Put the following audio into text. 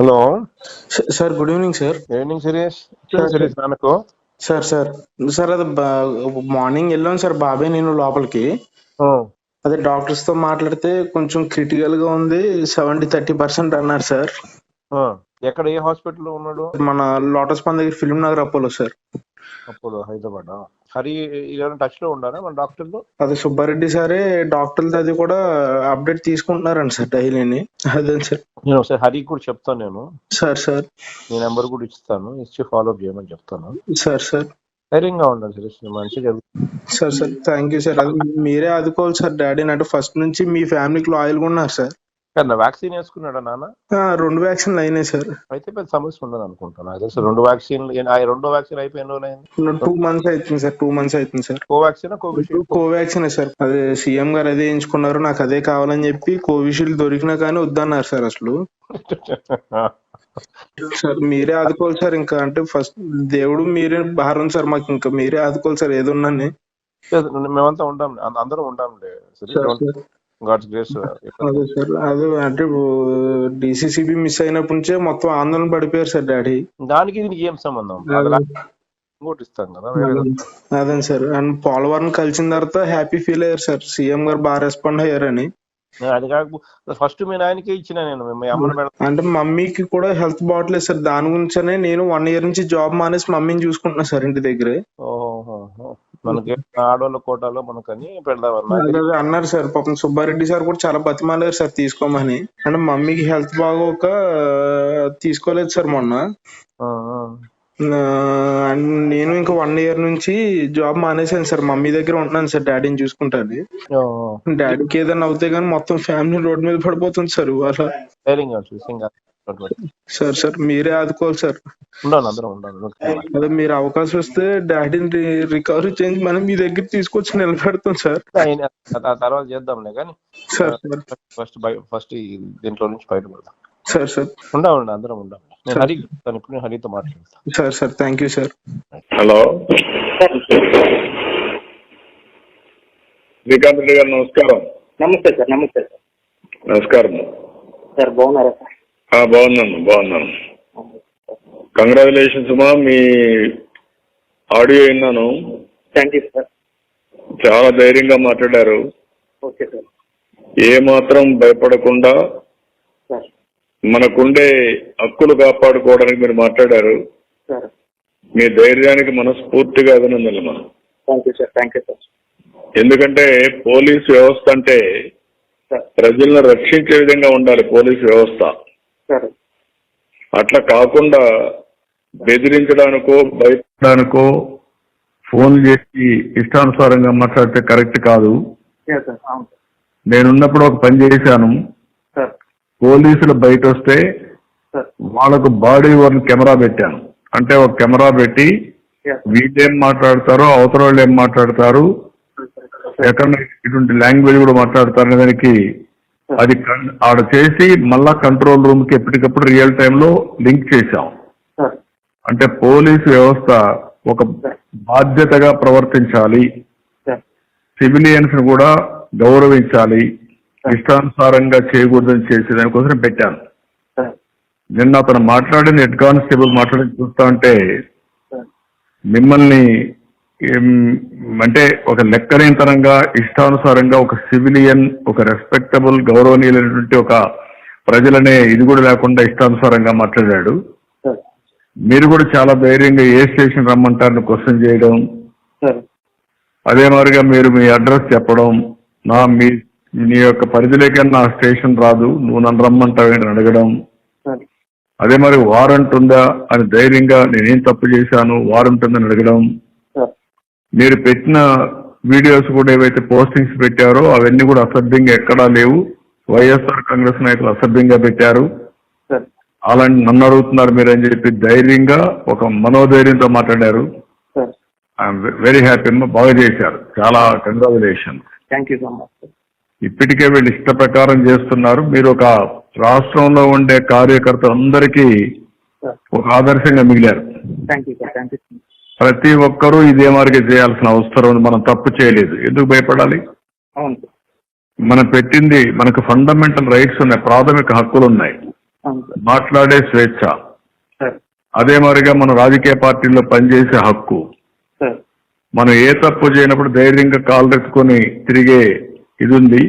Hello sir, good evening sir. Evening Suresh. Sir Suresh నాకు sir sir sir అది morning వెళ్ళాం sir, బాబాయ్ నేను లోపలికి. అదే డాక్టర్స్ తో మాట్లాడితే కొంచెం క్రిటికల్ గా ఉంది, 70-30% అన్నారు సార్. ఎక్కడ ఏ హాస్పిటల్లో ఉన్నాడు? మన లోటస్ పాండ్ దగ్గర film Nagar Apollo sir. Apollo Hyderabad. Hari touch లో ఉన్నారా మన డాక్టర్లు? అదే సుబ్బారెడ్డి సారే డాక్టర్లు అది కూడా అప్డేట్ తీసుకుంటున్నారండి సార్ డైలీని. అదే సార్, నేను ఒకసారి హరికి కూడా చెప్తాను. నేను సార్ సార్ నీ నెంబర్ కూడా ఇస్తాను, ఇచ్చి ఫాలో అప్ చేయమని చెప్తాను. సార్ సార్ ధైర్యంగా ఉండాలి సురేష్, మంచిగా జరుగుతుంది. Sir sir thank you sir. అది మీరే ఆదుకోవాలి సార్ డాడీని. అంటే ఫస్ట్ నుంచి మీ ఫ్యామిలీకి లాయల్ గా ఉన్నారు సార్. వ్యాక్సిన్ వేసుకున్నాడా నాన్న? 2 వ్యాక్సిన్లు అయినాయి సార్. అయితే పెద్ద సమస్య ఉండదు అనుకుంటాను. నాకు తెలుసు 2 వ్యాక్సిన్లు. రెండో వ్యాక్సిన్ అయిపోయిన రోజులైంది? 2 months అవుతుంది సార్. 2 months అవుతుంది sir. Covaxin Covishield? Covaxin sir. అదే సీఎం గారు అదే ఎంచుకున్నారు, నాకు అదే కావాలని చెప్పి. కోవిషీల్డ్ దొరికినా కానీ వద్దన్నారు సార్ అసలు. సార్ మీరే ఆదుకోవాలి సార్. ఇంకా అంటే ఫస్ట్ దేవుడు మీరే భారం సార్ మాకు. ఇంకా మీరే ఆదుకోవాలి సార్ ఏదున్నా. మేమంతా ఉంటాం, అందరం ఉంటాంలే. God's grace. అదే సార్, అదే అంటే డిసిసిబి మిస్ అయినప్పటి నుంచే మొత్తం ఆందోళన పడిపోయారు సార్ డాడీ. దానికి దీనికి ఏం సంబంధం? ఇంకోటి ఇస్తాం కదా. అదే సార్. అండ్ పోలవరం కలిసిన తర్వాత హ్యాపీ ఫీల్ అయ్యారు సార్, సీఎం గారు బాగా రెస్పాండ్ అయ్యారని. అది కాక ఫస్ట్ మీ నాయనకే ఇచ్చిన నేను, మీ అమ్మని. అంటే మమ్మీకి కూడా హెల్త్ బాగట్లేదు సార్, దాని గురించనే నేను 1 year నుంచి జాబ్ మానేసి మమ్మీని చూసుకుంటున్నా సార్ ఇంటి దగ్గరే. మనకి ఆడవాళ్ళ కోటాలో మనకని పెడదామన్నా అన్నారు సార్. పాపం సుబ్బారెడ్డి సార్ కూడా చాలా బతిమాలారు సార్ తీసుకోమని. అంటే మమ్మీకి హెల్త్ బాగోక తీసుకోలేదు సార్ మొన్న. నేను ఇంకా 1 year నుంచి జాబ్ మానేసాను సార్, మమ్మీ దగ్గర ఉంటున్నాను సార్ డాడీని చూసుకుంటాను. డాడీకి ఏదైనా అవుతే గానీ మొత్తం ఫ్యామిలీ రోడ్ మీద పడిపోతుంది సార్ ఇవాళ. సార్ సార్ మీరే ఆదుకోవాలి సార్. అదే మీరు అవకాశం వస్తే డాడీని రికవరీ చేంజ్ మనం మీ దగ్గర తీసుకొచ్చి నిలబెడతాం సార్. తర్వాత చేద్దాంలే కానీ సార్ ఫస్ట్ దీంట్లో నుంచి బయటపడదాం. సార్ సార్ ఉండాలి, అందరం ఉండాలి. నేను హరితో మాట్లాడతాను. Sir sir thank you sir. Hello Srikanth Reddy గారు నమస్కారం. నమస్తే సార్. నమస్తే సార్. నమస్కారం సార్. బాగున్నారా సార్? బాగున్నాను. కంగ్రాచులేషన్స్ మా, మీ ఆడియో విన్నాను. Thank you sir. చాలా ధైర్యంగా మాట్లాడారు. Okay sir. ఏ మాత్రం భయపడకుండా సార్ మనకుండే హక్కులు కాపాడుకోవడానికి మీరు మాట్లాడారు. సార్ మీ ధైర్యానికి మనస్ఫూర్తిగా అభినందనలు మనం. Thank you sir. Thank you sir. ఎందుకంటే పోలీస్ వ్యవస్థ అంటే ప్రజలను రక్షించే విధంగా ఉండాలి పోలీస్ వ్యవస్థ. అట్లా కాకుండా బెదిరించడానికో భయపడడానికో ఫోన్ చేసి ఇష్టానుసారంగా మాట్లాడితే కరెక్ట్ కాదు. నేనున్నప్పుడు ఒక పని చేశాను. పోలీసులు బయట వస్తే వాళ్ళకు బాడీ వర్న్ కెమెరా పెట్టాను. అంటే ఒక కెమెరా పెట్టి వీళ్ళేం మాట్లాడతారో అవతల వాళ్ళు ఏం మాట్లాడతారు, ఎక్కడ ఇటువంటి లాంగ్వేజ్ కూడా మాట్లాడతారు దానికి అది ఆడ చేసి మళ్ళా కంట్రోల్ రూమ్ కి ఎప్పటికప్పుడు రియల్ టైంలో లింక్ చేశాం. అంటే పోలీసు వ్యవస్థ ఒక బాధ్యతగా ప్రవర్తించాలి, సివిలియన్స్ ను కూడా గౌరవించాలి, ఇష్టానుసారంగా చేయకూడదని చేసి దానికోసం పెట్టాను. నిన్న అతను మాట్లాడిన హెడ్ కానిస్టేబుల్ మాట్లాడి చూస్తా ఉంటే మిమ్మల్ని అంటే ఒక లెక్కలేనితనంగా ఇష్టానుసారంగా ఒక సివిలియన్, ఒక రెస్పెక్టబుల్ గౌరవనీయులైనటువంటి ఒక ప్రజలనే ఇది కూడా లేకుండా ఇష్టానుసారంగా మాట్లాడాడు. మీరు కూడా చాలా ధైర్యంగా ఏ స్టేషన్ రమ్మంటారని క్వశ్చన్ చేయడం, అదే మాదిరిగా మీరు మీ అడ్రస్ చెప్పడం, నీ యొక్క పరిధిలోకి నా స్టేషన్ రాదు నువ్వు నన్ను రమ్మంటావేంటి అడగడం, అదే మరి వారెంట్ ఉందా అని ధైర్యంగా నేనేం తప్పు చేశాను వారెంట్ ఉందని అడగడం, మీరు పెట్టిన వీడియోస్ కూడా ఏవైతే పోస్టింగ్స్ పెట్టారో అవన్నీ కూడా అసభ్యంగా ఎక్కడా లేవు, వైఎస్ఆర్ కాంగ్రెస్ నాయకులు అసభ్యంగా పెట్టారు, అలాంటి నన్ను అడుగుతున్నారు మీరు అని చెప్పి ధైర్యంగా ఒక మనోధైర్యంతో మాట్లాడారు. ఐఎమ్ వెరీ హ్యాపీ అమ్మా, బాగా చేశారు, చాలా కంగ్రాచులేషన్. ఇప్పటికే వీళ్ళు ఇష్ట ప్రకారం చేస్తున్నారు. మీరు ఒక రాష్ట్రంలో ఉండే కార్యకర్తలందరికీ ఒక ఆదర్శంగా మిగిలారు. ప్రతి ఒక్కరూ ఇదే మార్గం చేయాల్సిన అవసరం ఉంది. మనం తప్పు చేయలేదు, ఎందుకు భయపడాలి? మనం పెట్టింది, మనకు ఫండమెంటల్ రైట్స్ ఉన్నాయి, ప్రాథమిక హక్కులు ఉన్నాయి. అవును సార్. మాట్లాడే స్వేచ్ఛ, సార్ అదే మరిగా మనం రాజకీయ పార్టీల్లో పనిచేసే హక్కు, సార్ మనం ఏ తప్పు చేయనప్పుడు ధైర్యంగా కాళ్ళు ఎత్తుకొని తిరిగే ఇది ఉంది.